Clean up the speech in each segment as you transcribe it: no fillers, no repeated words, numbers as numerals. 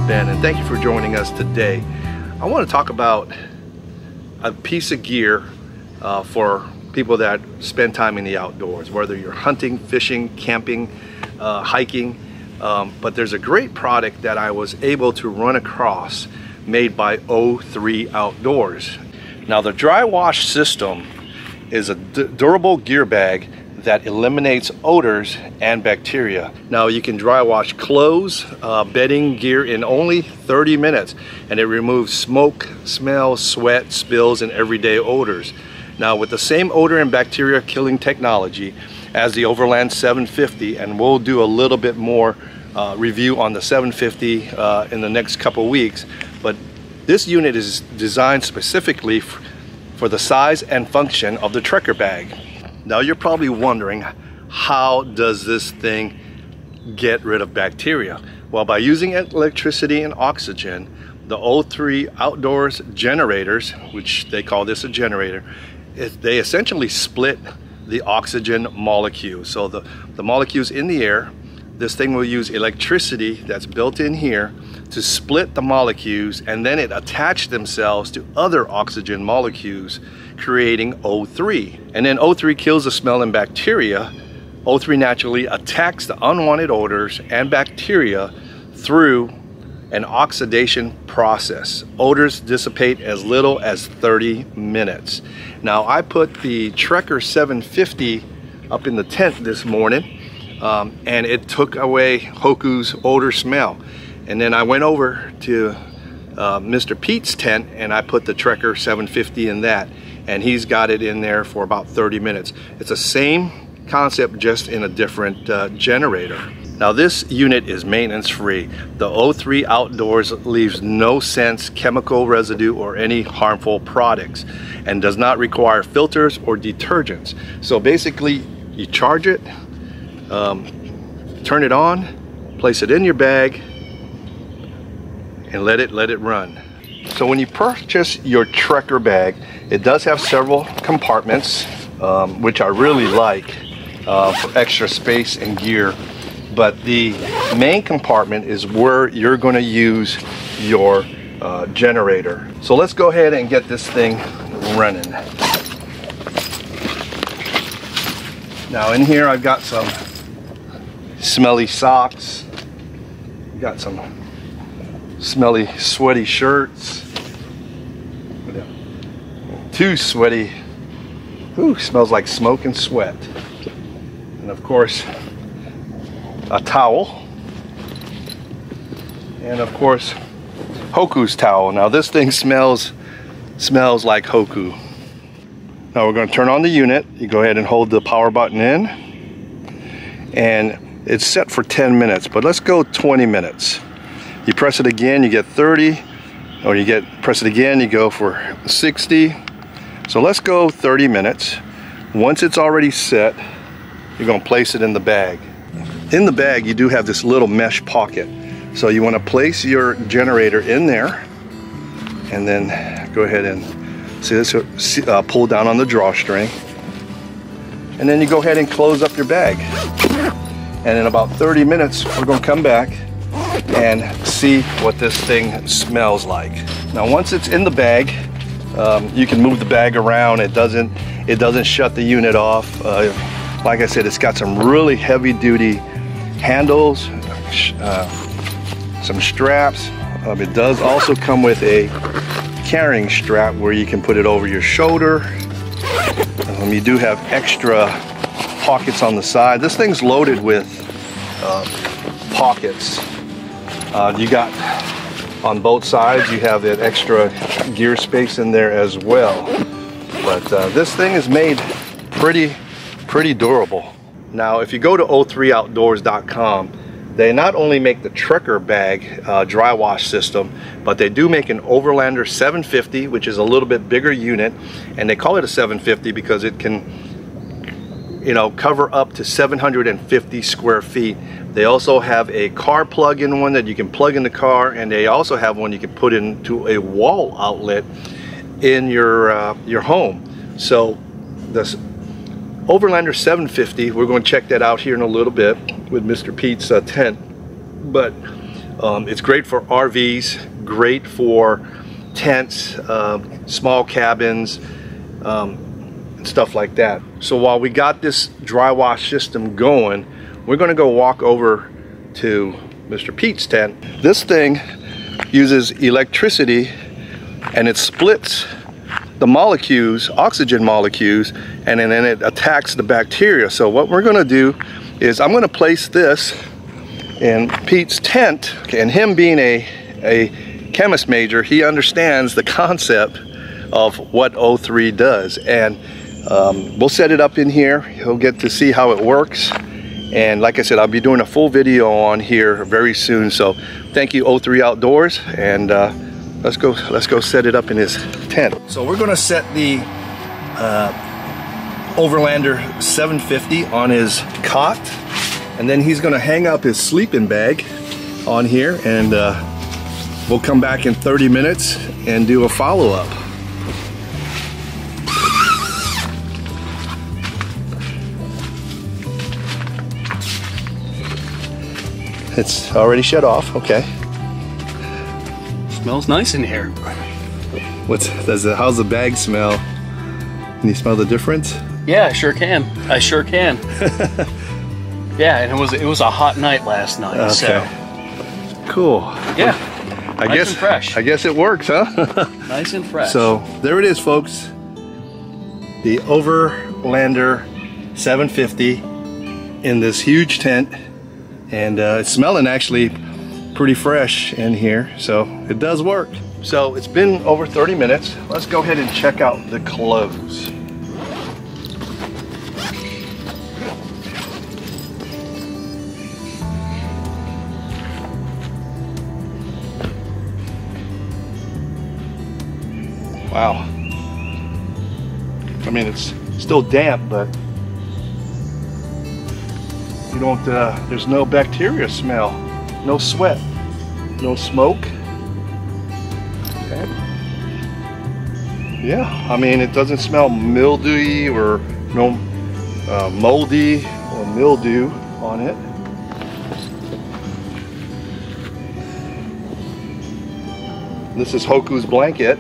Ben, and thank you for joining us today. I want to talk about a piece of gear for people that spend time in the outdoors, whether you're hunting, fishing, camping, hiking. But there's a great product that I was able to run across made by O3 Outdoors. Now, the dry wash system is a durable gear bag that eliminates odors and bacteria. Now, you can dry wash clothes, bedding, gear in only 30 minutes, and it removes smoke, smell, sweat, spills, and everyday odors. Now, with the same odor and bacteria killing technology as the Overlander 750, and we'll do a little bit more review on the 750 in the next couple weeks, but this unit is designed specifically for the size and function of the trekker bag. Now, you're probably wondering, how does this thing get rid of bacteria? Well, by using electricity and oxygen, the O3 Outdoors generators, which they call this a generator, they essentially split the oxygen molecule. So the molecules in the air, this thing will use electricity that's built in here to split the molecules, and then it attach themselves to other oxygen molecules, creating O3. And then O3 kills the smell and bacteria. O3 naturally attacks the unwanted odors and bacteria through an oxidation process. Odors dissipate as little as 30 minutes. Now, I put the Trekker 750 up in the tent this morning, and it took away Hoku's odor smell. And then I went over to Mr. Pete's tent and I put the Trekker 750 in that, and he's got it in there for about 30 minutes. It's the same concept, just in a different generator. Now, this unit is maintenance free. The O3 Outdoors leaves no scents, chemical residue, or any harmful products, and does not require filters or detergents. So basically, you charge it, turn it on, place it in your bag, and let it run. So when you purchase your trekker bag, it does have several compartments, which I really like for extra space and gear. But the main compartment is where you're going to use your generator. So let's go ahead and get this thing running. Now, in here I've got some smelly socks, got some smelly sweaty shirts, too sweaty, smells like smoke and sweat, and of course a towel, and of course Hoku's towel. Now, this thing smells like Hoku. Now, we're going to turn on the unit. You go ahead and hold the power button in, and it's set for 10 minutes, but let's go 20 minutes. You press it again, you get 30, or press it again, you go for 60. So let's go 30 minutes. Once it's already set, you're going to place it in the bag. In the bag, you do have this little mesh pocket. So you want to place your generator in there, and then go ahead and see this, pull down on the drawstring, and then you go ahead and close up your bag. And in about 30 minutes, we're going to come back and see what this thing smells like. Now, once it's in the bag, you can move the bag around. It doesn't shut the unit off. Like I said, it's got some really heavy-duty handles, some straps. It does also come with a carrying strap where you can put it over your shoulder. You do have extra pockets on the side. This thing's loaded with pockets. You got on both sides, you have that extra gear space in there as well. But this thing is made pretty durable. Now, if you go to o3outdoors.com, they not only make the trekker bag dry wash system, but they do make an Overlander 750, which is a little bit bigger unit, and they call it a 750 because it can, cover up to 750 square feet. They also have a car plug-in one that you can plug in the car, and they also have one you can put into a wall outlet in your home. So this Overlander 750, we're going to check that out here in a little bit with Mr. Pete's tent. But It's great for RVs, great for tents, small cabins, and stuff like that. So while we got this dry wash system going, we're going to go walk over to Mr. Pete's tent. This thing uses electricity and it splits the molecules, oxygen molecules, and then it attacks the bacteria. So what we're going to do is I'm going to place this in Pete's tent, and him being a chemist major, he understands the concept of what O3 does, and we'll set it up in here. He'll get to see how it works, and like I said, I'll be doing a full video on here very soon. So thank you, O3 Outdoors, and let's go set it up in his tent. So we're going to set the Overlander 750 on his cot, and then he's going to hang up his sleeping bag on here, and we'll come back in 30 minutes and do a follow-up. It's already shut off. Okay. Smells nice in here. How's the bag smell? Can you smell the difference? Yeah, I sure can. I sure can. Yeah, and it was a hot night last night. Okay. So cool. Yeah. Nice and fresh. I guess it works, huh? Nice and fresh. So there it is, folks. The Overlander 750 in this huge tent, and it's smelling actually pretty fresh in here, so it does work. So it's been over 30 minutes. Let's go ahead and check out the clothes. Wow. I mean, it's still damp, but you don't, there's no bacteria smell, no sweat, no smoke. Okay. Yeah, I mean, it doesn't smell mildewy or no moldy or mildew on it. This is Hoku's blanket.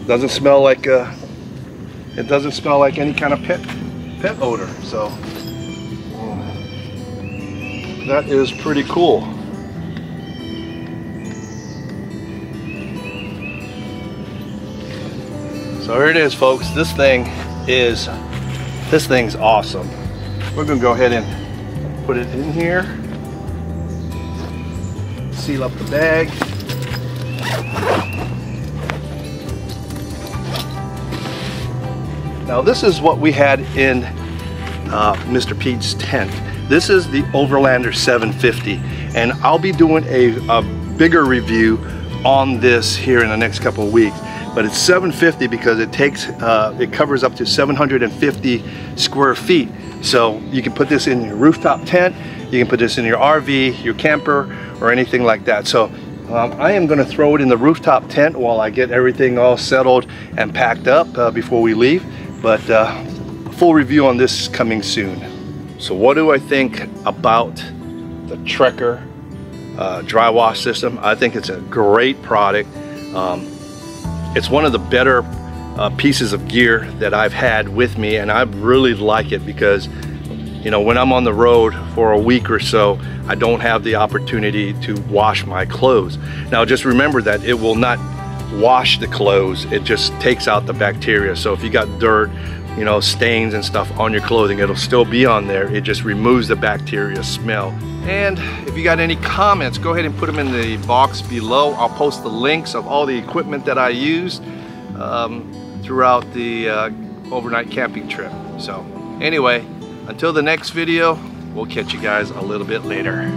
Doesn't smell like it doesn't smell like any kind of pet odor. So that is pretty cool. So here it is, folks. This thing's awesome. We're gonna go ahead and put it in here. Seal up the bag. Now this is what we had in Mr. Pete's tent. This is the Overlander 750, and I'll be doing a bigger review on this here in the next couple of weeks. But it's 750 because it covers up to 750 square feet. So you can put this in your rooftop tent, you can put this in your RV, your camper, or anything like that. So I am going to throw it in the rooftop tent while I get everything all settled and packed up before we leave. But full review on this is coming soon. So what do I think about the Trekker dry wash system? I think it's a great product. It's one of the better pieces of gear that I've had with me, and I really like it because, you know, when I'm on the road for a week or so, I don't have the opportunity to wash my clothes. Now just remember that it will not wash the clothes, it just takes out the bacteria. So if you got dirt, you know, stains and stuff on your clothing, it'll still be on there. It just removes the bacteria smell. And if you got any comments, go ahead and put them in the box below. I'll post the links of all the equipment that I used throughout the overnight camping trip. So anyway, until the next video, we'll catch you guys a little bit later.